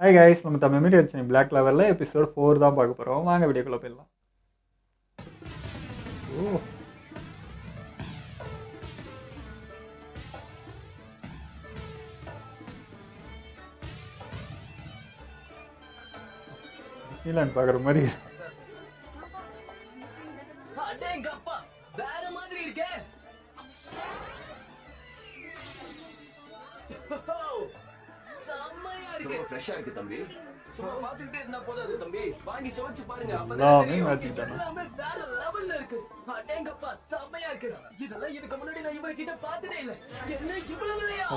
Hi guys, நம்ம Tamil media வச்சு black லெவலில் எபிசோட் 4 தான் பார்க்க போகிறோம். வாங்க வீடியோக்குள்ளே போயிடலாம். ஓ, டிஸ்னிலாண்ட் பார்க்குற மாதிரி. அடேங்கப்பா வேற மாதிரி இருக்கே. செம்மையா இருக்கு. ஃப்ரெஷ்ஷா இருக்கு தம்பி. சும்மா பாத்துக்கிட்டே இருந்தா போதாது தம்பி. வாங்கி சுவைச்சு பாருங்க. எல்லாமே மாத்திட்டாங்க. எல்லாமே வேற லெவல்ல இருக்கு. அடேங்கப்பா செம்மையா இருக்கு. இதெல்லாம் இதுக்கு முன்னாடி நான் இவங்க கிட்ட பார்த்ததே இல்ல. என்ன இவ்வளவு இல்லையா?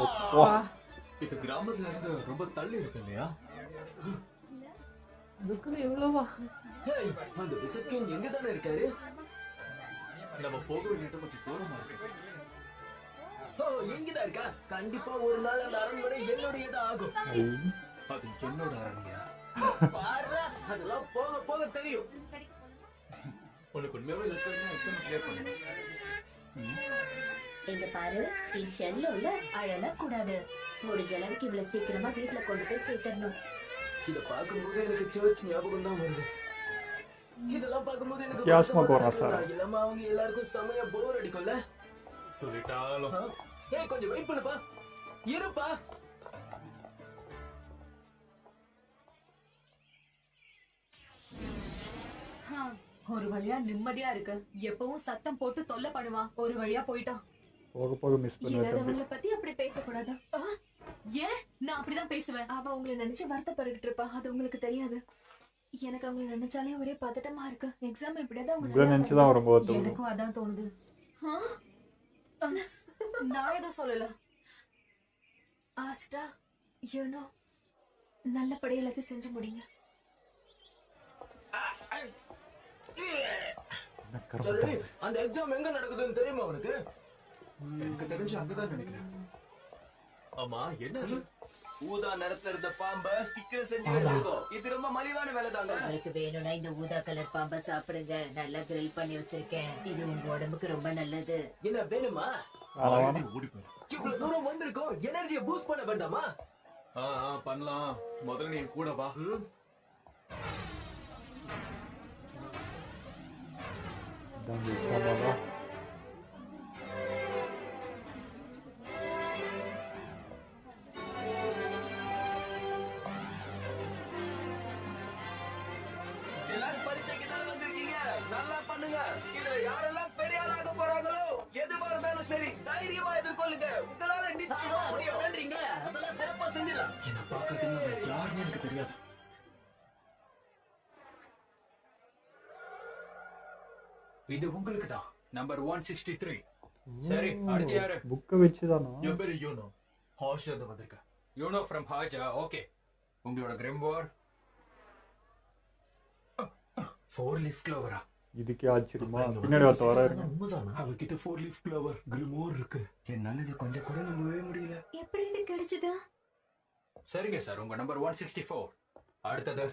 இது கிராமத்துல இருந்து ரொம்ப தள்ளி இருக்கு இல்லையா? அதுக்குள்ள எவ்வளவா? ஹேய், அந்த விசக்கிங் எங்க தானே இருக்காரு? நம்ம போக வேண்டிய இடம் கொஞ்சம் தூரமா இருக்கு. ஓ, இங்கதான் இருக்கா? கண்டிப்பா ஒரு நாள் அந்த அரண்மனை என்னுடையதான் ஆகும். அது என்னோட அரண்மனை. பாருடா, அதெல்லாம் போக போக தெரியும். உனக்கு உண்மையாவே இருக்குன்னா எக்ஸாம் கிளியர் பண்ணு. இங்க பாரு, நீ செல்லல அழல கூடாது. முடிஞ்ச அளவுக்கு இவ்வளவு சீக்கிரமா வீட்டுல கொண்டு போய் சேர்த்தரணும். இத பாக்கும்போது எனக்கு சர்ச் ஞாபகம் தான் வருது. இதெல்லாம் பாக்கும்போது எனக்கு வித்தியாசமா போறான் சார். இல்லாம அவங்க எல்லாருக்கும் செமையா போர் அடிக்கும்ல. சொல்லிட்டாலும் ஏய், கொஞ்சம் வெயிட் பண்ணுப்பா. இருப்பா. ஒரு வழியா நிம்மதியா இருக்கு. எப்பவும் சத்தம் போட்டு தொல்லை பண்ணுவான். ஒரு வழியா போயிட்டான். போக போக மிஸ் பண்ணுவேன் ஏதாவது தம்பி. உங்களை பத்தி அப்படி பேசக்கூடாது. ஏன் நான் அப்படிதான் பேசுவேன்? அவ உங்களை நினைச்சு வருத்தப்பட்டுட்டு இருப்பா. அது உங்களுக்கு தெரியாது. எனக்கு அவங்களை நினைச்சாலே ஒரே பதட்டமா இருக்கு. எக்ஸாம் எப்படியாவது அவங்க உங்களை நல்லா நினச்சி தான் ரொம்ப வருத்தம். எனக்கும் அதான் தோணுது. ஆ? நான் எதுவும் சொல்லல. ஆஸ்டா, யூனோ, நல்லபடி எல்லாத்தையும் செஞ்சு முடிங்க. சரி, அந்த எக்ஸாம் எங்க நடக்குதுன்னு தெரியுமா உனக்கு? எனக்கு தெரிஞ்சு அங்கதான் நினைக்கிறேன். ஆமா, என்ன அது? ஊதா நிறத்துல இருந்த பாம்ப ஸ்டிக்கர் செஞ்சு வச்சிருக்கோம். இது ரொம்ப மலிவான வேலை தாங்க. உங்களுக்கு வேணும்னா இந்த ஊதா கலர் பாம்பை சாப்பிடுங்க. நல்லா கிரில் பண்ணி வச்சிருக்கேன். இது உங்க உடம்புக்கு ரொம்ப நல்லது. என்ன வேணுமா? ஆல்ரெடி ஓடி போயிரு. இவ்வளவு தூரம் வந்திருக்கோம், எனர்ஜியை பூஸ்ட் பண்ண வேண்டாமா? பண்ணலாம். முதல்ல நீ என் கூட வா. தம்பி, ஆமாவா? எல்லாரும் பரீட்சைக்கு தானே வந்திருக்கீங்க. நல்லா பண்ணுங்க. இதுல யாரெல்லாம் பெரிய ஆளாக போறாங்களோ எதுவா இருந்தாலும் சரி தைரியமா எதிர்கொள்ளுங்க. உங்களால நிச்சயமா முடியும். நன்றிங்க. அதெல்லாம் சிறப்பா செஞ்சிடலாம். என்ன பார்க்கறதுக்கு யாருன்னு எனக்கு தெரியாது. இது உங்களுக்கு தான். நம்பர் 163. சரி, அடுத்து யாரு? புக்கை வச்சு தானா? என் பேரு யூனோ. ஹாஸ்டல் இருந்து வந்திருக்கேன். You know from Haja. ஓகே, உங்களோட கிரிம்வார் 4 லீஃப் க்ளோவரா? இதுக்கே ஆச்சரியமா? பின்னாடி ஒருத்த வர இருக்கு. உண்மைதானா? அவகிட்ட 4 லீஃப் க்ளோவர் கிரிமோர் இருக்கு. என்னால இது கொஞ்சம் கூட நம்பவே முடியல. எப்படி இது கிடைச்சது? சரிங்க சார், உங்க நம்பர் 164. அடுத்தது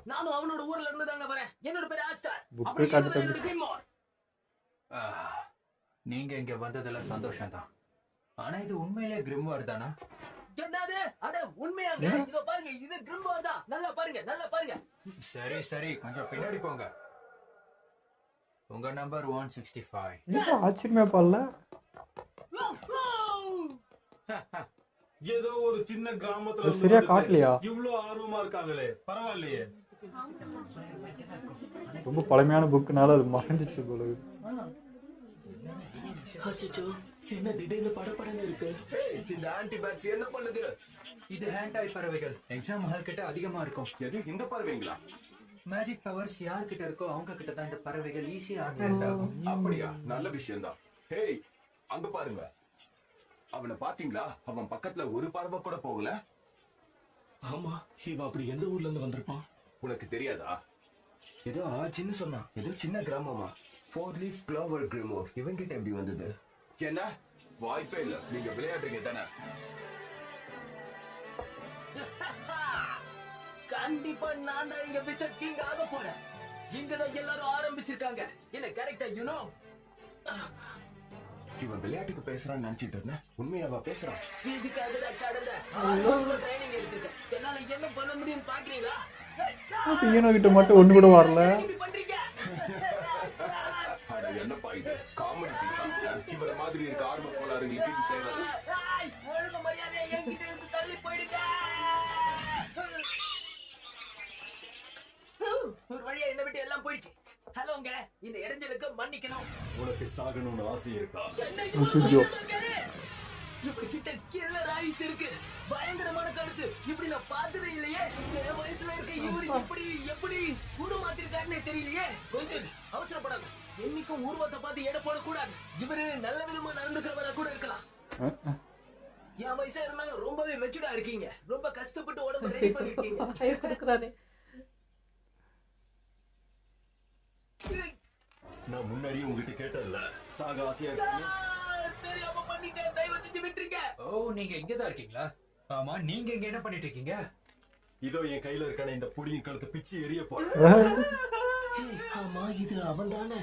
நானும் அவனோட ஊர்ல இருந்து தாங்க வரேன். என்னோட பேரு ஆஸ்டர். புக்கை அப்படி காட்டு இதுதான் தம்பி. என்னோட கிரிமோர். ஆ, நீங்க இங்க வந்ததுல சந்தோஷம் தான். ஆனா இது உண்மையிலே கிரிம்வார் தானா? என்னது? அட உண்மையாங்க. இதோ பாருங்க, இது கிரிமோர் தான். நல்லா பாருங்க, நல்லா பாருங்க. சரி சரி, கொஞ்சம் பின்னாடி போங்க. உங்க நம்பர் 165. இது ஆச்சரியமே பாடல. ஏதோ ஒரு சின்ன கிராமத்துல இது சரியா காட்டலையா? இவ்வளவு ஆர்வமா இருக்காங்களே, பரவாயில்லையே. ரொம்ப பழமையான புக்குனால அது மறைஞ்சிச்சு போல. அச்சச்சோ, என்ன திடீர்னு படபடன்னு இருக்கு. இந்த ஆன்டிபாக்ஸ் என்ன பண்ணுது? இது ஹேண்டாய் பறவைகள். எக்ஸாம் ஹால் கிட்ட அதிகமா இருக்கும். எது இந்த பறவைங்களா? மேஜிக் பவர்ஸ் யார்கிட்ட இருக்கோ அவங்க கிட்ட தான் இந்த பறவைகள் ஈஸியா அட்ராக்ட் ஆகும். அப்படியா? நல்ல விஷயம் தான். ஹேய், அங்க பாருங்க. அவனை பாத்தீங்களா? அவன் பக்கத்துல ஒரு பறவை கூட போகல. ஆமா, இவன் அப்படி எந்த ஊர்ல இருந்து வந்திருப்பான்? உனக்கு தெரியாதா? ஏதோ ஆச்சின்னு சொன்னான். ஏதோ சின்ன கிராமமா. 4 லீஃப் க்ளோவர் கிரிமோர் இவங்கிட்ட எப்படி வந்தது? என்ன? வாய்ப்பே இல்ல. நீங்க விளையாடுறீங்க தானே? கண்டிப்பா நான் தான் இங்க விசிட் கிங் ஆக போறேன். இங்க தான் எல்லாரும் ஆரம்பிச்சிருக்காங்க. என்ன கரெக்டா யூனோ? இவன் விளையாட்டுக்கு பேசுறான்னு நினைச்சிட்டு இருந்தேன். உண்மையாவா பேசுறான்? இதுக்காக நான் கடந்த ட்ரைனிங் எடுத்துட்டேன். என்னால என்ன பண்ண முடியும்னு பாக்குறீங்களா? ஹீரோ கிட்ட மட்டும் ஒண்ணு கூட வரல. இப்படி பண்றீங்க? அட என்னப்பா இது காமெடி பீஸா? இவர மாதிரி இருக்க ஆர்வ கோளாறுங்களுக்கு இது தேவை. ஒழுங்கு மரியாதையா என்கிட்ட இருந்து தள்ளி போயிடுங்க. ஒரு வழியா என்ன விட்டு எல்லாம் போயிடுச்சு. ஹலோங்க, இந்த இடைஞ்சலுக்கு மன்னிக்கணும். உனக்கு சாகணும்னு ஆசை இருக்கா? என்ன ஐயோ. இப்படி கிட்ட கில்லர் ஐஸ் இருக்கு. பயங்கரமான கழுத்து. இப்படி நான் பார்த்ததே இல்லையே. என் வயசுல இருக்க இவரு எப்படி உருமாத்திருக்காருன்னே தெரியலையே. கொஞ்சம் அவசரப்படாத. என்னைக்கும் உருவத்தை பார்த்து எடை போடக்கூடாது. இவரு நல்ல விதமா நடந்துக்கிறவரா கூட இருக்கலாம். என் வயசா இருந்தாலும் ரொம்பவே மெச்சூர்டா இருக்கீங்க. ரொம்ப கஷ்டப்பட்டு உடம்பு ரெடி பண்ணிருக்கீங்க. நான் முன்னாடியே உங்ககிட்ட கேட்டதில்ல, சாக ஆசையா தெரியாம பண்ணிட்டேன். தயவு செஞ்சு விட்டுருங்க. ஓ, நீங்க இங்கதான் இருக்கீங்களா? ஆமா, நீங்க இங்க என்ன பண்ணிட்டு இருக்கீங்க? இதோ என் கையில இருக்கான இந்த புடியின் கழுத்து பிச்சு எரிய போற. ஆமா, இது அவன் தானே?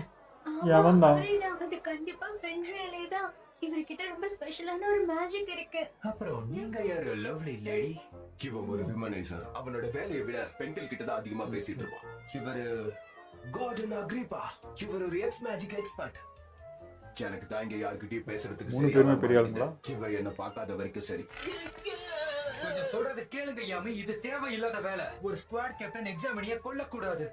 எவன் தான்? அது கண்டிப்பா ஃபென்ட்ரியலே தான். இவர்கிட்ட ரொம்ப ஸ்பெஷலான ஒரு மேஜிக் இருக்கு. அப்புறம் நீங்க யாரு லவ்லி லேடி? இவன் ஒரு விமனைசர். அவனோட வேலையை விட பெண்கள் கிட்ட தான் அதிகமா பேசிட்டு இருப்பான். இவரு கார்டன் அக்ரிப்பா. இவர் ஒரு எக்ஸ் மேஜிக் எக்ஸ்பர்ட். எனக்கு தான் இங்க யாருக்கிட்டயும் பேசுறதுக்கு 3 பேருமே பெரிய ஆளுங்களா? இவன் என்ன பார்க்காத வரைக்கும் சரி. கொஞ்சம் சொல்றது கேளுங்க யாமி, இது தேவையில்லாத வேலை. ஒரு ஸ்குவாட் கேப்டன் எக்ஸாமினிய கொல்லக்கூடாது.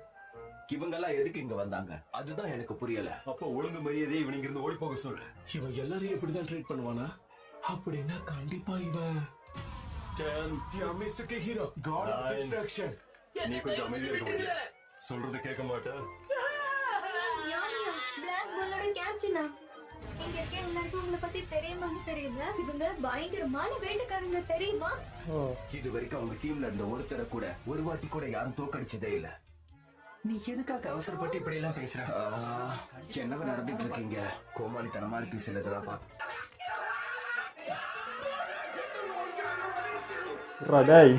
இவங்கெல்லாம் எதுக்கு இங்க வந்தாங்க? அதுதான் எனக்கு புரியல. அப்ப ஒழுங்கு மரியாதையை இவன் இங்க இருந்து ஓடி போக சொல்லு. இவன் எல்லாரையும் இப்படிதான் ட்ரீட் பண்ணுவானா? அப்படின்னா கண்டிப்பா இவன் ஹீரோ. நீ கொஞ்சம் அமைதியா இருக்க முடியாது. சொல்றது கேட்க மாட்டேன். பிளாக் பாலோட கேப்டனா? இங்க இருக்க எல்லாருக்கும் உங்களை பத்தி தெரியுமான்னு தெரியல. இவங்க பயங்கரமான வேட்டைக்காரங்க தெரியுமா? இது வரைக்கும் அவங்க டீம்ல இருந்த ஒருத்தரை கூட ஒரு வாட்டி கூட யாரும் தோக்கடிச்சதே இல்ல. நீ எதுக்காக அவசரப்பட்டு இப்படி எல்லாம் பேசுற? என்னவா நடந்துட்டு இருக்கீங்க? கோமாளித்தனமா இருக்கு சிலதெல்லாம் பாக்க. டேய்,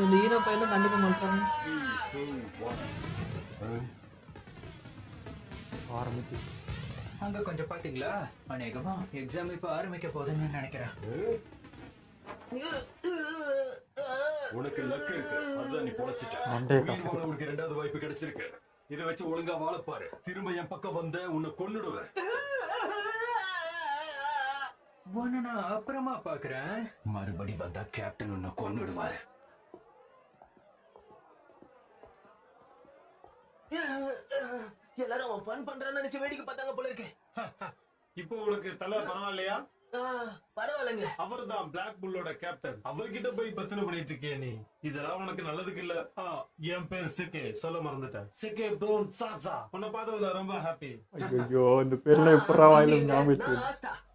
இந்த ஹீரோ பையனும் கண்டுக்க மாட்டாங்க. ஆரம்பிச்சு. அங்க கொஞ்சம் பாத்தீங்களா? அநேகமா எக்ஸாம் இப்ப ஆரம்பிக்க போகுதுன்னு நினைக்கிறேன். உனக்கு லக் இருக்கு, அதுதான் நீ பொழைச்சிட்ட. உனக்கு 2வது வாய்ப்பு கிடைச்சிருக்கு. இதை வச்சு ஒழுங்கா வாழப்பாரு. திரும்ப என் பக்கம் வந்த உன்னை கொன்னுடுவேன். உன்னை நான் அப்புறமா பாக்குறேன். மறுபடி வந்தா கேப்டன் உன்னை கொன்னுடுவாரு. எல்லாரும் அவன் ஃபன் பண்றான்னு நினைச்சு வேடிக்கை பார்த்தாங்க போல இருக்கு. இப்போ உனக்கு தலை பரவாயில்லையா? பரவாயில்லைங்க. அவர் தான் பிளாக் புல்லோட கேப்டன். அவர்கிட்ட போய் பிரச்சனை பண்ணிட்டு இருக்கிய நீ. இதெல்லாம் உனக்கு நல்லதுக்கு இல்ல. என் பேர் சிகே, சொல்ல மறந்துட்டேன். சிகே ப்ரோன் சாசா. உன்னை பார்த்ததுல ரொம்ப ஹாப்பி. ஐயோ, இந்த பேர்ல எப்பறா வாயில ஞாபகம்.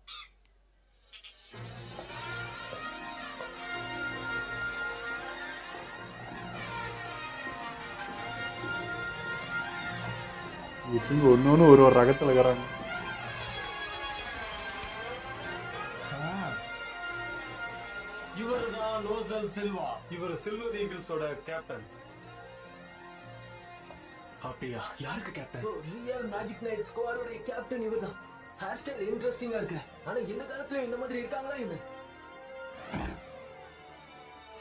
இதுங்க ஒன்னொன்னு ஒரு ரகத்துல இருக்கிறாங்க. இவர் தான் நோசல் சில்வா. இவர் சில்வர் ஈகிள்ஸோட கேப்டன். அப்படியா? யாருக்கு கேப்டன்? ரியல் மேஜிக் நைட் ஸ்குவாடோட கேப்டன் இவர்தான். ஹேர் ஸ்டைல் இன்ட்ரெஸ்டிங்கா இருக்கு. ஆனா இந்த காலத்துல இந்த மாதிரி இருக்காங்களா இவன்?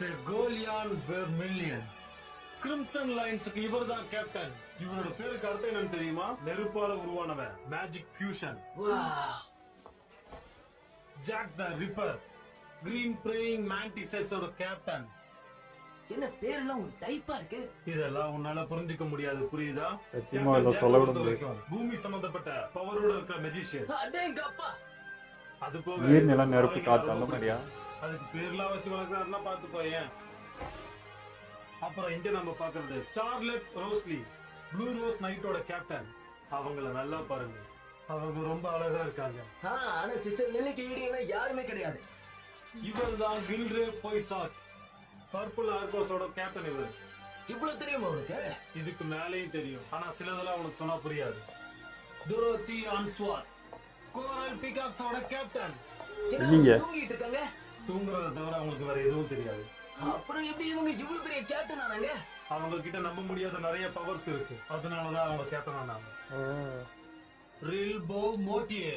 செகோலியான் வெர்மிலியன். கிரிம்சன் லைன்ஸ்க்கு இவர் தான் கேப்டன். இவரோட பேருக்கு அர்த்தம் என்னன்னு தெரியுமா? நெருப்பால உருவானவன். Magic fusion. Jack the ripper. Green praying மேண்டிசஸோட கேப்டன். என்ன பேரெல்லாம் ஒரு டைப்பா இருக்கு. இதெல்லாம் உன்னால புரிஞ்சுக்க முடியாது, புரியுதா? பூமி சம்பந்தப்பட்ட பவரோட இருக்கிற மெஜிஷியன். அடேங்கப்பா. அது போக நீர்நிலம், நெருப்பு, காத்து அந்த மாதிரியா? அதுக்கு பேர்லாம் வச்சு வளர்க்கறாருன்னா பாத்துக்கோ. ஏன்? அப்புறம் இங்க நம்ம பாக்குறது சார்லட் ரோஸ்லி, ப்ளூ ரோஸ் நைட்டோட கேப்டன். அவங்கள நல்லா பாருங்க, அவங்க ரொம்ப அழகா இருக்காங்க. ஆனா சிஸ்டர் லில்லிக்கு ஈடியனா யாருமே கிடையாது. இவர் தான் கில்ரே பொய்சாட், பர்பிள் ஆர்கோஸோட கேப்டன். இவர் இவ்வளவு தெரியுமா உனக்கு? இதுக்கு மேலேயும் தெரியும், ஆனா சிலதெல்லாம் உனக்கு சொன்னா புரியாது. டோரோத்தி ஆன்ஸ்வாட், கோரல் பீகாக்ஸோட கேப்டன். தூங்கிட்டு இருக்காங்க. தூங்குறத தவிர அவங்களுக்கு வேற எதுவும் தெரியாது. அப்புறம் எப்படி இவங்க இவ்வளவு பெரிய கேப்டன் ஆனாங்க? அவங்க கிட்ட நம்ப முடியாத நிறைய பவர்ஸ் இருக்கு. அதனாலதான் அவங்க கேப்டன் ஆனாங்க. ரில்போ மோட்டியே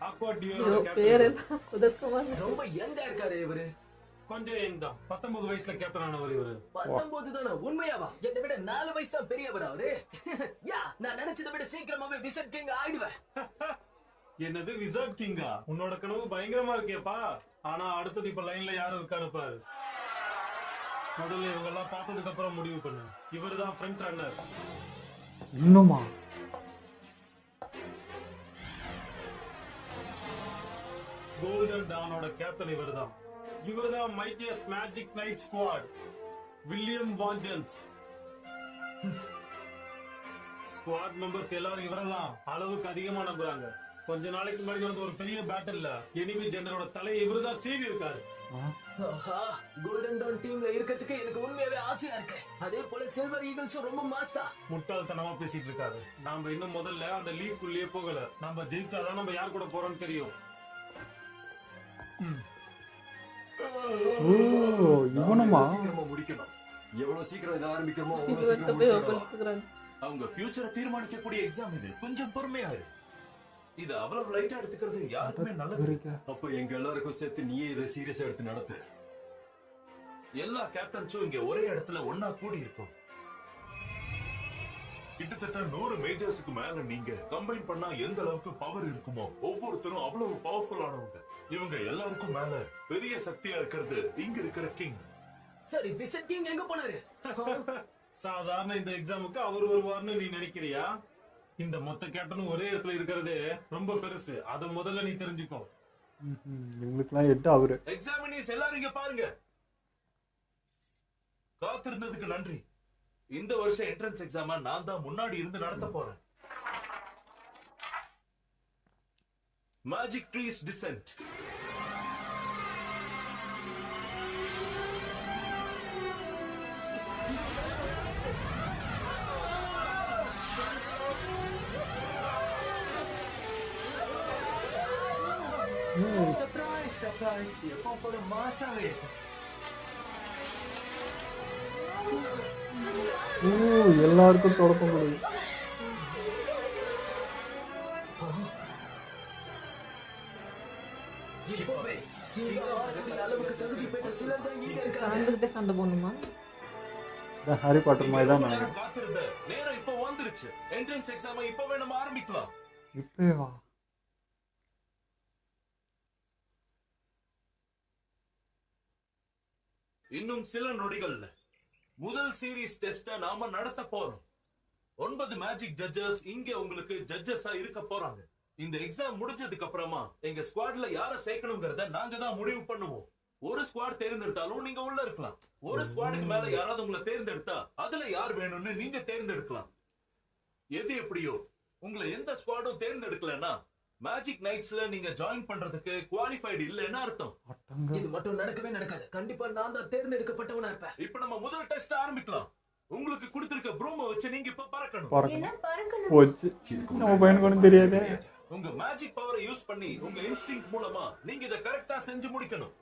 அக்வா டியோரோட பேர் கேப்டன். எல்லாம் குதர்க்கமா இருக்கு. ரொம்ப யங்கா இருக்காரு இவரு. கொஞ்சம் யங் தான். 19 வயசுல கேப்டன் ஆனவர் இவரு. 19 தானே? உண்மையாவா? என்னை விட 4 வயசு தான் பெரியவர் அவரு. யா, நான் நினைச்சதை விட சீக்கிரமாவே விசிட் கிங் ஆயிடுவேன். என்னது விசார்ட் கிங்கா? உன்னோட கனவு பயங்கரமா இருக்கேப்பா. ஆனா அடுத்தது இப்ப லைன்ல யாரு இருக்கான்னு பாரு. முதல்ல இவங்க எல்லாம் பார்த்ததுக்கு அப்புறம் முடிவு பண்ணு. இவருதான் ஃப்ரண்ட் ரன்னர். இன்னுமா? கோல்டன் டானோட கேப்டன் இவர்தான். இவர்தான் mightiest magic knight squad, William Vangeance. Squad members எல்லாரும் இவரதான் அளவுக்கு அதிகமா நம்புறாங்க. கொஞ்ச நாளைக்கு முன்னாடி நடந்த ஒரு பெரிய பேட்டில்ல எனிமி ஜெனரலோட தலையை இவருதான் சீவி இருக்காரு. ஆஹா, கோல்டன் டவுன் டீம்ல இருக்கிறதுக்கு எனக்கு உண்மையாவே ஆசையா இருக்கு. அதே போல சில்வர் ஈகிள்ஸும் ரொம்ப மாஸ்தா. முட்டாள்தனமா பேசிட்டு இருக்காரு. நாம இன்னும் முதல்ல அந்த லீக்குள்ளேயே போகல. நம்ம ஜெயிச்சாதான் நம்ம யார் கூட போறோம்னு தெரியும். இவனுமா? சீக்கிரமா முடிக்கணும். எவ்வளவு சீக்கிரம் இதை ஆரம்பிக்கிறோமோ இது அவ்வளவு வந்து சீக்கிரம் போய் முடிச்சிடலாம். உட்காந்துக்கிறாங்க. அவங்க ஃபியூச்சரை தீர்மானிக்கக்கூடிய எக்ஸாம் இது. கொஞ்சம் பொறுமையா இரு. இது அவ்வளவு லைட்டா எடுத்துக்கிறது யாருக்குமே நல்லது. அப்ப எங்க எல்லாருக்கும் சேர்த்து நீயே இதை சீரியஸா எடுத்து நடத்து. எல்லா கேப்டன்ஸும் இங்க ஒரே இடத்துல ஒன்னா கூடி இருக்கும். கிட்டத்தட்ட 100 மேஜர்ஸ்க்கு மேல நீங்க கம்பைன் பண்ணா எந்த அளவுக்கு பவர் இருக்குமோ, ஒவ்வொருத்தரும் அவ்வளவு பவர்ஃபுல் ஆனவங்க. இவங்க எல்லாருக்கும் மேல பெரிய சக்தியா இருக்கிறது இங்க இருக்கிற கிங். சரி, விசிட் கிங் எங்க போனாரு? சாதாரண இந்த எக்ஸாமுக்கு அவர் வருவார்னு நீ நினைக்கிறியா? இந்த மொத்த கேப்டனும் ஒரே இடத்துல இருக்கிறது ரொம்ப பெருசு. அத முதல்ல நீ தெரிஞ்சுக்கோ. இவங்களுக்குலாம் எட்டு அவரு. எக்ஸாமினீஸ் எல்லாரும் இங்க பாருங்க. காத்திருந்ததுக்கு நன்றி. இந்த வருஷம் என்ட்ரன்ஸ் எக்ஸாம நான் தான் முன்னாடி இருந்து நடத்த போறேன். Magic trees dissent. Surprise surprise, எப்போ போல மாசாவே இருக்கும். எல்லாருக்கும் தொடக்கம் கொடுது. இப்பவே கிங் ஆகக்கூடிய அளவுக்கு தகுதி பெற்ற சிலர் தான் இங்க இருக்காங்க. சார்ந்துகிட்டே சண்டை போடணுமா? ஹாரி பாட்டர் மாதிரி தான் நினைக்கிறேன். காத்திருந்த நேரம் இப்ப வந்துருச்சு. என்ட்ரன்ஸ் எக்ஸாம இப்பவே நம்ம ஆரம்பிக்கலாம். இப்பவே வா. இன்னும் சில நொடிகள்ல முதல் சீரீஸ் டெஸ்ட நாம நடத்த போறோம். 9 மேஜிக் ஜட்ஜஸ் இங்க உங்களுக்கு ஜட்ஜஸா இருக்க போறாங்க. இந்த எக்ஸாம் முடிஞ்சதுக்கு அப்புறமா எங்க ஸ்குவாட்ல யார சேர்க்கணும்ங்கறத நாங்க தான் முடிவு பண்ணுவோம். ஒரு ஸ்குவாட் தேர்ந்தெடுத்தாலும் நீங்க உள்ள இருக்கலாம். ஒரு ஸ்குவாடுக்கு மேல யாராவது உங்களை தேர்ந்தெடுத்தா அதுல யார் வேணும்னு நீங்க தேர்ந்தெடுக்கலாம். எது எப்படியோ உங்களை எந்த ஸ்குவாடும் தேர்ந்தெடுக்கலன்னா மேஜிக் நைட்ஸ்ல நீங்க ஜாயின் பண்றதுக்கு குவாலிஃபைடு இல்லைன்னு அர்த்தம். இது மட்டும் நடக்கவே நடக்காது. கண்டிப்பா நான் தான் தேர்ந்தெடுக்கப்பட்டவனா இருப்பேன். இப்ப நம்ம முதல் டெஸ்ட் ஆரம்பிக்கலாம். உங்களுக்கு கொடுத்திருக்க ப்ரூமை வச்சு நீங்க இப்ப பறக்கணும். போச்சு. நம்ம பையனுக்கு ஒண்ணும் தெரியாது. உங்க மேஜிக் பவரை யூஸ் பண்ணி உங்க இன்ஸ்டிங்க்ட் மூலமா நீங்க இத கரெக்டா செஞ்சு முடிக்கணும்.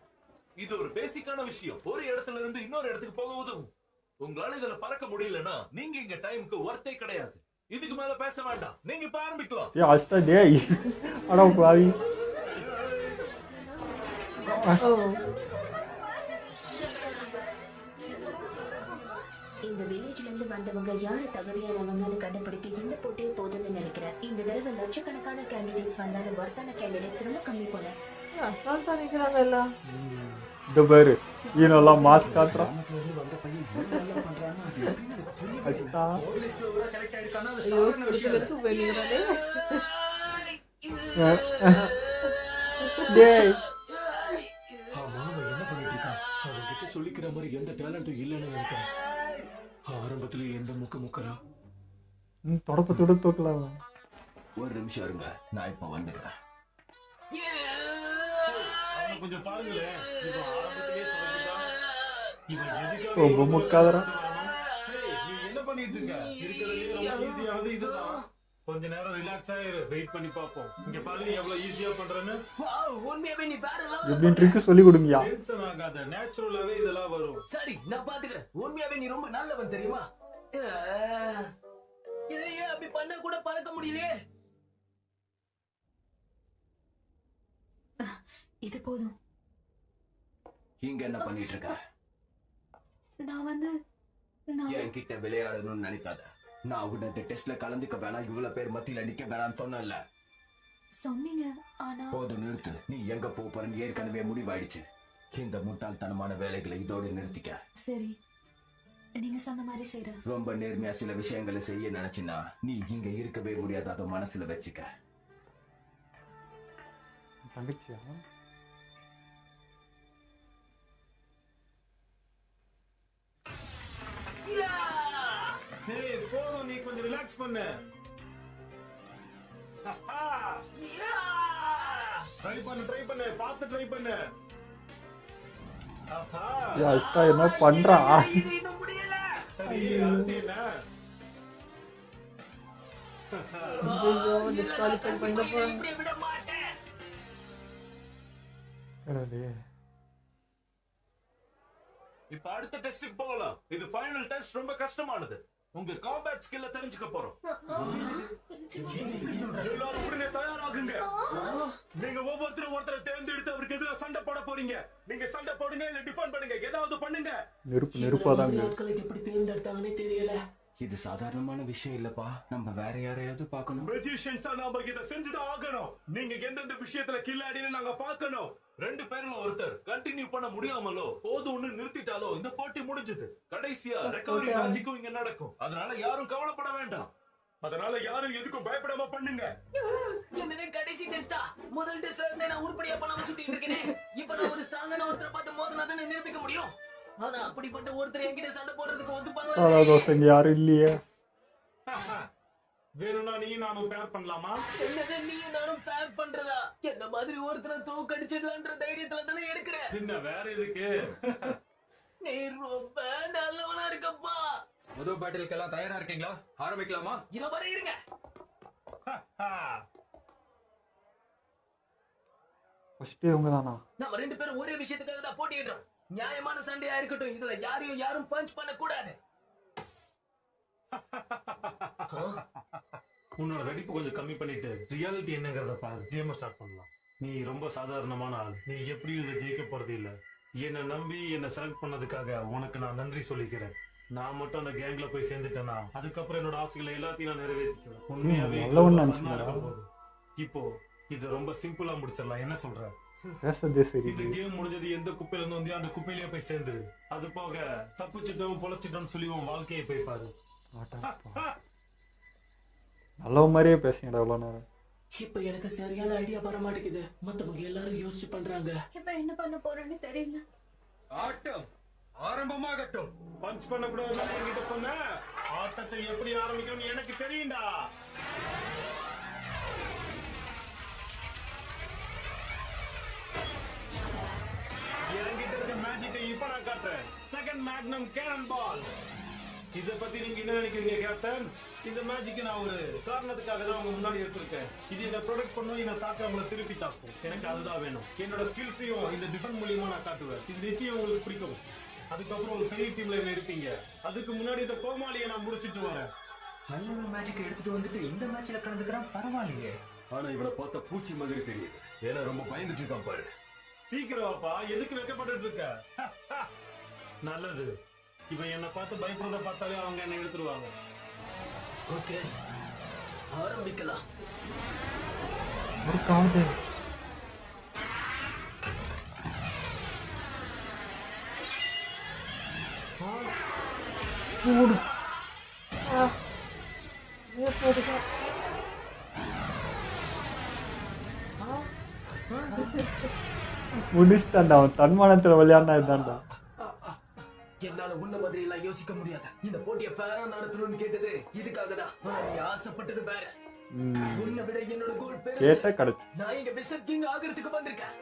இது ஒரு பேசிக்கான விஷயம். ஒரு இடத்துல இருந்து இன்னொரு இடத்துக்கு போக உதவும். உங்களால இதுல பறக்க முடியலன்னா நீங்க இங்க டைமுக்கு ஒர்த்தே கிடையாது. இதுக்கு மேல பேச வேண்டாம். நீங்க இப்ப ஆரம்பிக்கலாம். ஏ அஷ்டா டேய். அட பாவி. இந்த வில்லேஜ்ல இருந்து வந்தவங்க யாரு தகுதியானவங்கன்னு கண்டுபிடிக்க இந்த போட்டியே போதும்னு நினைக்கிறேன். இந்த தடவை லட்சக்கணக்கான கேண்டிடேட்ஸ் வந்தாலும் வர்த்தான கேண்டிடேட்ஸ் ரொம்ப கம்மி போல. அசால்ட்டா நிக்கிறாங்க எல்லாம். இந்த பேரு ஈனெல்லாம் மாஸ்க் காட்டுறான். அஷ்டா செலக்ட் ஆயிருக்கானா அது ஐயோ, சாதாரண விஷயம் இல்ல. எடுத்து போய் நிக்கிறானே. டேய் ஆமா, அவன் என்ன பண்ணிட்டு இருக்கான்? அவன்கிட்ட சொல்லிக்கிற மாதிரி எந்த டேலண்டும் இல்லைன்னு நினைக்கிறேன். ஆரம்பத்திலே எந்த முக்கரா. தொடப்பத்தோட தூக்கலாம். ஒரு நிமிஷம் இருங்க, நான் இப்ப வந்துடுறேன். அவனை கொஞ்சம் பாருங்களேன். இவன் ஆரம்பத்திலேயே சொல்லிட்டான். இவன் எதுக்காக ரொம்ப முக்காதரா. நீ என்ன பண்ணிட்டு இருக்க? இருக்கிறதுலே ரொம்ப ஈஸியானது இதுதான். கொஞ்ச நேரம் ரிலாக்ஸா இரு, வெயிட் பண்ணி பாப்போம். இங்க பாரு எவ்வளவு ஈஸியா பண்றேன்னு. வாவ், உண்மையாவே நீ வேற level எப்படின்னு ட்ரிக்கு சொல்லி கொடுங்கயா. டென்ஷன் ஆகாத, நேச்சுரலாவே இதெல்லாம் வரும். சரி, நான் பாத்துக்கிறேன். உண்மையாவே நீ ரொம்ப நல்லவன் தெரியுமா? இதையே அப்படி பண்ண கூட பறக்க முடியலையே. இது போதும். இங்க என்ன பண்ணிட்டு இருக்க? நான் என்கிட்ட விளையாடணும்னு நினைக்காத. நான் உன்னை டெஸ்ட்ல கலந்துக்க வேணாம், இவ்வளவு பேர் மத்தியில நிக்க வேணாம்னு சொன்னேன்ல. சொன்னீங்க, ஆனா போதும், நிறுத்து. நீ எங்க போறன்னு ஏற்கனவே முடிவாயிடுச்சு. இந்த முட்டாள்தனமான வேலைகளை இதோட நிறுத்திக்க. சரி, நீங்க சொன்ன மாதிரி செய்றேன். ரொம்ப நேர்மையா சில விஷயங்களை செய்ய நினைச்சினா நீ இங்க இருக்கவே முடியாது. அதை மனசுல வச்சுக்க. தங்கச்சியா? ஏய், போதும், நீ கொஞ்சம் ரிலாக்ஸ் பண்ணு. ட்ரை பண்ணு, பார்த்து ட்ரை பண்ணு. யா இஸ்கா என்ன பண்றா? சரி, அடுத்து என்ன? டிஸ்குவாலிஃபை பண்ண போறாங்க. கடவுளே. இப்ப அடுத்த டெஸ்டுக்கு போகலாம். இது ஃபைனல் டெஸ்ட், ரொம்ப கஷ்டமானது. உங்க காம்பேட் ஸ்கில்ல தெரிஞ்சுக்க போறோம். எல்லாரும் உடனே தயாராகுங்க. நீங்க ஒவ்வொருத்தரும் ஒருத்தரை தேர்ந்தெடுத்து அவருக்கு எதிராக சண்டை போட போறீங்க. நீங்க சண்டை போடுங்க இல்ல டிஃபெண்ட் பண்ணுங்க, ஏதாவது பண்ணுங்க. நெருப்பாதாங்க. ஆட்களுக்கு எப்படி தேர்ந்தெடுத்தாங்கன்னே தெரியல. இது சாதாரணமான விஷயம் இல்லப்பா. நம்ம வேற யாரையாவது பார்க்கணும். மெஜிஷியன்ஸா நாம இத செஞ்சுதான் ஆகணும். நீங்க எந்தெந்த விஷயத்துல கில்லாடின்னு நாங்க பார்க்கணும். 2 பேர்ல ஒருத்தர் கண்டினியூ பண்ண முடியாமலோ போதும்னு நிறுத்திட்டாலோ இந்த போட்டி முடிஞ்சது. கடைசியா ரெக்கவரி மேட்சுக்கும் இங்க நடக்கும். அதனால யாரும் கவலைப்பட வேண்டாம். அதனால யாரும் எதுக்கும் பயப்படாம பண்ணுங்க. என்னது கடைசி டெஸ்டா? முதல் டெஸ்ட்ல இருந்தே நான் உருப்படியா பண்ணாம சுத்திட்டு இருக்கேன். இப்ப நான் ஒரு ஸ்ட்ராங்கான ஒருத்தரை பார்த்து மோதினா தானே நிரூபிக்க முடியும். ஆனா அப்படிப்பட்ட ஒருத்தர் என்கிட்ட சண்டை போடுறதுக்கு ஒத்துப்பாங்களா? தோசைங்க யாரும் இல்லையே. வேணும்னா நீ நானும் பேர் பண்ணலாமா? என்னது நீ நானும் பேர் பண்றதா? என்ன மாதிரி ஒருத்தரை தோக்கடிச்சிடலான்ற தைரியத்துல தானே எடுக்கிறேன். என்ன வேற எதுக்கு? நீ ரொம்ப நல்லவனா இருக்கப்பா. முதல் பேட்டிலுக்கு எல்லாம் தயாரா இருக்கீங்களா? ஆரம்பிக்கலாமா? இதோ வர இருங்க. ஃபர்ஸ்ட் இவங்க தானா? நம்ம 2 பேரும் ஒரே விஷயத்துக்காக தான் போட்டியிடுறோம். நியாயமான சண்டையா இருக்கட்டும். இதுல யாரும் பஞ்ச் பண்ண கூடாது. உன்னோட வெடிப்பு கொஞ்சம் கம்மி பண்ணிட்டு ரியாலிட்டி என்னங்கறத பாரு. கேம் ஸ்டார்ட் பண்ணலாம். நீ ரொம்ப சாதாரணமான ஆள். நீ எப்படியும் இதுல ஜெயிக்க போறது இல்ல. என்னை நம்பி என்ன செலக்ட் பண்ணதுக்காக உனக்கு நான் நன்றி சொல்லிக்கிறேன். நான் மட்டும் அந்த கேங்ல போய் சேர்ந்துட்டேன்னா அதுக்கப்புறம் என்னோட ஆசைகளை எல்லாத்தையும் நான் நிறைவேற்றிக்குவேன். உண்மையாவே இது ரொம்ப fun ஆ இருக்க போகுது. இப்போ இது ரொம்ப சிம்பிளா முடிச்சிடலாம். என்ன சொல்ற? இந்த கேம் முடிஞ்சது எந்த குப்பையில இருந்து வந்து அந்த குப்பையிலேயே போய் சேர்ந்துரு. அது போக தப்பிச்சிட்டோம் பொழைச்சிட்டோம் சொல்லி உன் வாழ்க்கையை போய் பாரு. நல்ல மாதிரியே பேசுங்கடா எவ்வளவு நேரம். இப்ப எனக்கு சரியான ஐடியா வர மாட்டேங்குது. மத்தவங்க எல்லாரும் யோசிச்சு பண்றாங்க. இப்ப என்ன பண்ண போறேன்னு தெரியல. ஆட்டம் ஆரம்பமாகட்டும். பஞ்ச் பண்ண கூடாதுன்னு என்கிட்ட சொன்ன. ஆட்டத்தை எப்படி ஆரம்பிக்கணும்னு எனக்கு தெரியும்டா. என்கிட்ட இருக்க மேஜிக்கை இப்ப நான் காட்டுறேன். செகண்ட் மேக்னம் கேனன் பால். இத பத்தி நீங்க என்ன நினைக்கிறீங்க கேப்டன்ஸ்? இந்த மேஜிக் நான் ஒரு காரணத்துக்காக தான் உங்க முன்னாடி எடுத்திருக்கேன். இது என்ன ப்ரொடெக்ட் பண்ணும், என்ன தாக்கவங்களை திருப்பி தாக்கும். எனக்கு அதுதான் வேணும். என்னோட ஸ்கில்ஸையும் இந்த டிஃபெண்ட் மூலியமா நான் காட்டுவேன். இது நிச்சயம் உங்களுக்கு பிடிக்கும். அதுக்கப்புறம் ஒரு பெரிய டீம்ல என்ன எடுப்பீங்க. அதுக்கு முன்னாடி இந்த கோமாளியை நான் முடிச்சிட்டு வரேன். நல்ல மேட்சுக்கு எடுத்துட்டு வந்துட்டு இந்த மேட்ச்ல கலந்துக்கிறான், பரவாயில்லையே. ஆனா இவனை பார்த்தா பூச்சி மாதிரி தெரியுது. ஏன்னா ரொம்ப பயந்துட்டு இருக்கான் பாரு. சீக்கிரம் வாப்பா, எதுக்கு வெக்கப்பட்டு இருக்க? நல்லது. இவன் என்ன பார்த்து பயப்படுறத பார்த்தாலே அவங்க என்ன எடுத்துருவாங்க. ஓகே, ஆரம்பிக்கலாம். முடிச்சுட்டான்டா. அவன் தன்மானத்துல விளையாடினா இதுதான்டா. என்னால உன்ன மாதிரி எல்லாம் யோசிக்க முடியாது. இந்த போட்டியை ஃபேரா நடத்தணும்னு கேட்டது இதுக்காக தான். ஆனா நீ ஆசைப்பட்டது வேற. உன்னை விட என்னோட கோல் கேட்ட கிடைச்சு. நான் இங்க விசட் கிங் ஆகிறதுக்கு வந்திருக்கேன்.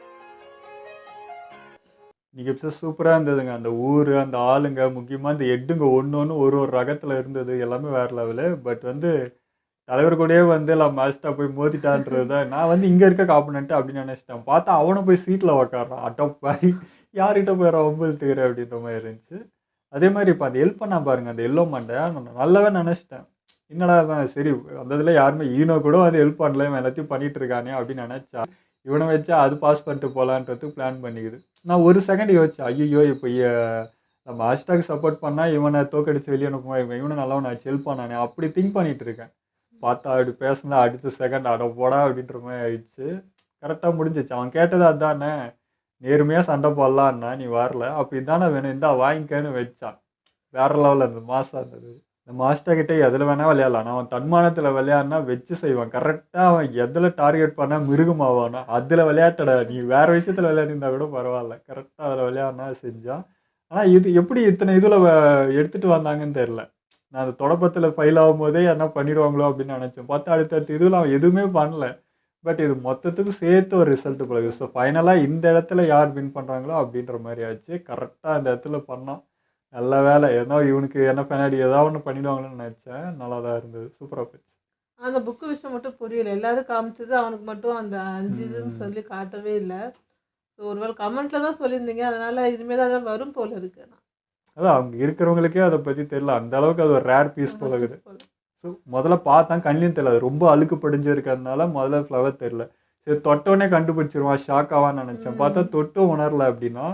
நீங்க எபிசோட் சூப்பரா இருந்ததுங்க. அந்த ஊரு, அந்த ஆளுங்க, முக்கியமா இந்த எட்டுங்க ஒன்னொன்னு ஒரு ரகத்துல இருந்தது. எல்லாமே வேற லெவலு. பட் தலைவர் கூடயே வந்து எல்லாம் மாஸ்டா போய் மோதிட்டான்றது தான். நான் வந்து இங்கே இருக்க காப்பனன்ட்டு அப்படின்னு நினச்சிட்டேன். பார்த்தா அவனை போய் சீட்டில் உக்காடுறான். அட்டப்பாய் யார்கிட்ட போய் ரொம்ப இழுத்துக்கிற அப்படின்ற மாதிரி இருந்துச்சு. அதே மாதிரி இப்போ அந்த ஹெல்ப் பண்ணா பாருங்க அந்த எல்லோ மண்டை, நான் நல்லாவே நினச்சிட்டேன். என்னடா இவன் சரி அந்த இதில் யாருமே ஈனோ கூட வந்து ஹெல்ப் பண்ணல, இவன் எல்லாத்தையும் பண்ணிட்டு இருக்கானே அப்படின்னு நினச்சா இவனை வச்சா அது பாஸ் பண்ணிட்டு போகலான்றதுக்கு பிளான் பண்ணிக்குது. நான் ஒரு செகண்ட் யோசிச்சேன், ஐயோ இப்போ நம்ம ஹாஷ்டாக் சப்போர்ட் பண்ணால் இவனை தோக்கடிச்சு வெளியே அனுப்புமா, இவனை நல்லவன் ஆச்சு ஹெல்ப் பண்ணானே அப்படி திங்க் பண்ணிட்டு இருக்கேன். பார்த்தா அப்படி பேசினா அடுத்த செகண்ட் அட போடா அப்படின்ற மாதிரி ஆயிடுச்சு. கரெக்டாக முடிஞ்சிச்சு. அவன் கேட்டது அதானே, நேர்மையாக சண்டை போடலான்னா நீ வரல, அப்போ இதானே வேணும் இந்தா வாங்கிக்கன்னு வச்சான். வேற லெவலில் அந்த மாதம் இருந்தது. இந்த மாஸ்டர் கிட்டே எதில் வேணால் விளையாடலாம். அவன் தன்மானத்தில் விளையாடினா வச்சு செய்வான். கரெக்டாக அவன் எதில் டார்கெட் பண்ணால் மிருகமாவானா அதில் விளையாட்டடா. நீ வேறு விஷயத்தில் விளையாடிருந்தா கூட பரவாயில்ல, கரெக்டாக அதில் விளையாடினா செஞ்சான். ஆனால் இது எப்படி இத்தனை இதில் எடுத்துகிட்டு வந்தாங்கன்னு தெரில. நான் அந்த தொடப்பத்தில் ஃபைல் ஆகும் போதே என்ன பண்ணிடுவாங்களோ அப்படின்னு நினச்சேன். பார்த்தா அடுத்தடுத்த இதில் அவன் எதுவுமே பண்ணல. பட் இது மொத்தத்துக்கு சேர்த்து ஒரு ரிசல்ட் போகுது. ஸோ ஃபைனலாக இந்த இடத்துல யார் வின் பண்ணுறாங்களோ அப்படின்ற மாதிரி ஆச்சு. கரெக்டாக அந்த இடத்துல பண்ணான். நல்ல வேலை, ஏதோ இவனுக்கு என்ன பின்னாடி ஏதாவது ஒன்று பண்ணிடுவாங்கன்னு நினச்சேன். நல்லா தான் இருந்தது, சூப்பராக போச்சு. அந்த புக்கு விஷயம் மட்டும் புரியல. எல்லாரும் காமிச்சது அவனுக்கு மட்டும் அந்த 5 இதுன்னு சொல்லி காட்டவே இல்லை. ஸோ ஒருவேளை கமெண்ட்ல தான் சொல்லியிருந்தீங்க, அதனால இனிமேல் தான் வரும் போல இருக்கு. அதான் அவங்க இருக்கிறவங்களுக்கே அதை பற்றி தெரியல, அந்த அளவுக்கு அது ஒரு ரேர் பீஸ் போல இருக்குது. ஸோ முதல்ல பார்த்தா கண்ணிலையும் தெரியல, அது ரொம்ப அழுக்கு படிஞ்சு இருக்கிறதுனால முதல்ல ஃப்ளவர் தெரியல. சரி தொட்டோடனே கண்டுபிடிச்சிருவான், ஷாக் ஆவான்னு நினச்சேன். பார்த்தா தொட்டும் உணரல. அப்படின்னா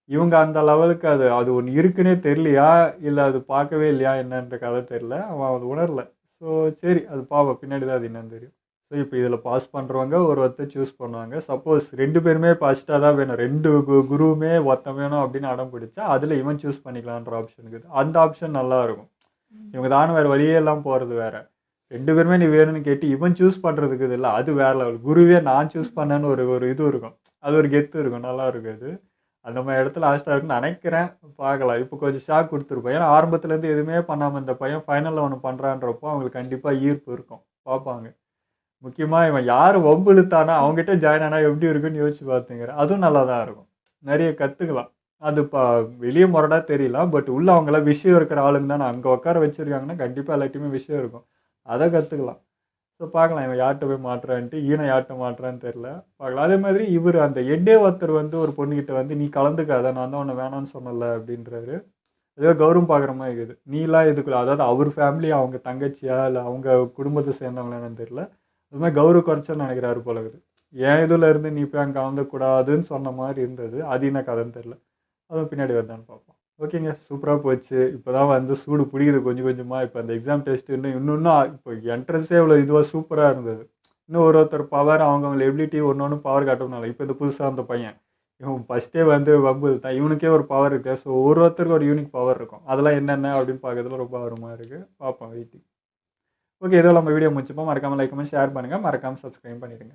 இவங்க அந்த லெவலுக்கு அது ஒன்று இருக்குன்னே தெரியலையா, இல்லை அது பார்க்கவே இல்லையா என்னன்ற கதை தெரியல. அவன் அது உணரல. ஸோ சரி அது பாவம், பின்னாடி தான் அது என்னன்னு தெரியும். ஸோ இப்போ இதில் பாஸ் பண்ணுறவங்க ஒருத்தர் சூஸ் பண்ணுவாங்க. சப்போஸ் 2 பேருமே பாசிட்டாக தான் வேணும், 2 குருவுமே ஒருத்தன் வேணும் அப்படின்னு அடம் பிடிச்சா அதில் இவன் சூஸ் பண்ணிக்கலான்ற ஆப்ஷன் இருக்குது. அந்த ஆப்ஷன் நல்லா இருக்கும். இவங்க தானும் வேறு வழியே எல்லாம் போகிறது வேறு. 2 பேருமே நீ வேணும்னு கேட்டு இவன் சூஸ் பண்ணுறதுக்கு இது இல்லை, அது வேறு லெவல். குருவே நான் சூஸ் பண்ணேன்னு ஒரு இது இருக்கும், அது ஒரு கெத்து இருக்கும், நல்லா இருக்கும். அது அந்த மாதிரி இடத்துல லாஸ்ட்டாக இருக்குன்னு நினைக்கிறேன். பார்க்கலாம். இப்போ கொஞ்சம் ஷாக் கொடுத்துருப்போம். ஏன்னா ஆரம்பத்துலேருந்து எதுவுமே பண்ணாமல் இந்த பையன் ஃபைனலில் ஒன்று பண்ணுறான்றப்போ அவங்களுக்கு கண்டிப்பாக ஈர்ப்பு இருக்கும், பார்ப்பாங்க. முக்கியமாக இவன் யார் வம்பு இழுத்தானா அவங்ககிட்ட ஜாயின் ஆனால் எப்படி இருக்குன்னு யோசிச்சு பார்த்துங்கிறேன். அதுவும் நல்லா தான் இருக்கும், நிறைய கற்றுக்கலாம். அது இப்போ வெளியே முரடாக தெரியலாம், பட் உள்ள அவங்களாம் விஷயம் இருக்கிற ஆளுங்க தான் அங்கே உட்கார வச்சுருக்காங்கன்னா கண்டிப்பாக எல்லாத்தையுமே விஷயம் இருக்கும், அதை கற்றுக்கலாம். ஸோ பார்க்கலாம் இவன் யார்கிட்ட போய் மாட்டுறான்ட்டு, ஈனை யார்கிட்ட மாட்டுறான்னு தெரில, பார்க்கலாம். அதே மாதிரி இவர் அந்த எட்டே ஒருத்தர் வந்து ஒரு பொண்ணுக்கிட்ட வந்து நீ கலந்துக்காத, நான் தான் உன்னை வேணான்னு சொன்னல அப்படின்றாரு. ஏதோ கௌரவம் பார்க்குற மாதிரி இருக்குது. நீலாம் இதுக்குள்ள, அதாவது அவர் ஃபேமிலி அவங்க தங்கச்சியா இல்லை அவங்க குடும்பத்தை சேர்ந்தவங்களான்னு தெரில, அது மாதிரி கௌரவ குறைச்சல் நினைக்கிறாரு போல இருக்குது. என் இதில் இருந்து நீ போய் அங்கே கலந்துக்கூடாதுன்னு சொன்ன மாதிரி இருந்தது. அது என்ன கதைன்னு தெரில, அதுவும் பின்னாடி வருதான்னு பார்ப்போம். ஓகேங்க, சூப்பராக போச்சு. இப்போ தான் வந்து சூடு பிடிக்குது கொஞ்சம் கொஞ்சமாக. இப்போ அந்த எக்ஸாம் டெஸ்ட் இன்னும் இப்போ என்ட்ரன்ஸே இவ்வளோ இதுவாக சூப்பராக இருந்தது. இன்னும் ஒருத்தர் பவர் அவங்கவுங்க எபிலிட்டி ஒன்று பவர் காட்டணும்னால இப்போ இந்த புதுசாக அந்த பையன் இவன் ஃபஸ்ட்டே வந்து வம்பு தான், இவனுக்கே ஒரு பவர் இருக்குது. ஸோ ஒருத்தருக்கு ஒரு யூனிக் பவர் இருக்கும். அதெல்லாம் என்னென்ன அப்படின்னு பார்க்கறதுல ரொம்ப ஆர்வமாக இருக்குது. பார்ப்போம் வெயிட்டிங். ஓகே, இதோ நம்ம வீடியோ முடிச்சுப்போம். மறக்காமல் லைக் பண்ணி ஷேர் பண்ணுங்கள், மறக்காமல் சப்ஸ்கிரைப் பண்ணிடுங்க.